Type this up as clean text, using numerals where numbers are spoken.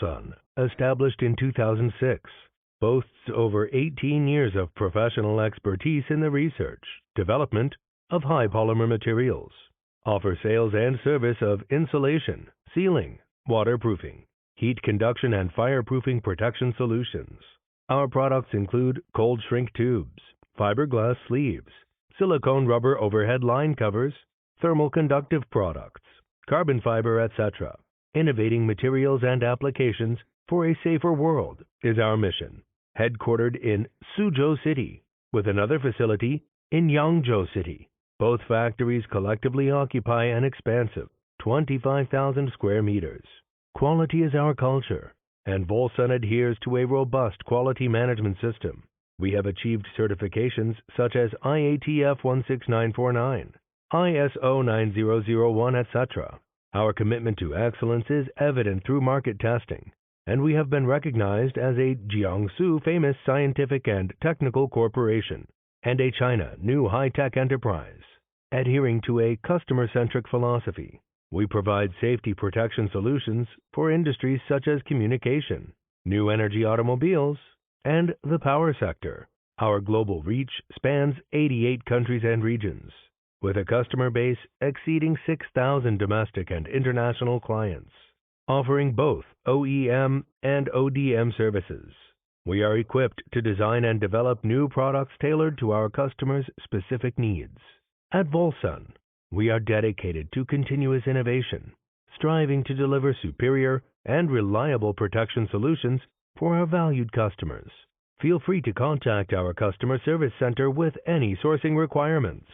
Volsun, established in 2006, boasts over 18 years of professional expertise in the research, development of high polymer materials, offer sales and service of insulation, sealing, waterproofing, heat conduction and fireproofing protection solutions. Our products include cold shrink tubes, fiberglass sleeves, silicone rubber overhead line covers, thermal conductive products, carbon fiber, etc. Innovating materials and applications for a safer world is our mission. Headquartered in Suzhou City, with another facility in Yangzhou City. Both factories collectively occupy an expansive 25,000 square meters. Quality is our culture, and Volsun adheres to a robust quality management system. We have achieved certifications such as IATF 16949, ISO 9001, etc. Our commitment to excellence is evident through market testing, and we have been recognized as a Jiangsu famous scientific and technical corporation and a China new high-tech enterprise. Adhering to a customer-centric philosophy, we provide safety protection solutions for industries such as communication, new energy automobiles, and the power sector. Our global reach spans 88 countries and regions, with a customer base exceeding 6,000 domestic and international clients, offering both OEM and ODM services. We are equipped to design and develop new products tailored to our customers' specific needs. At Volsun, we are dedicated to continuous innovation, striving to deliver superior and reliable protection solutions for our valued customers. Feel free to contact our customer service center with any sourcing requirements.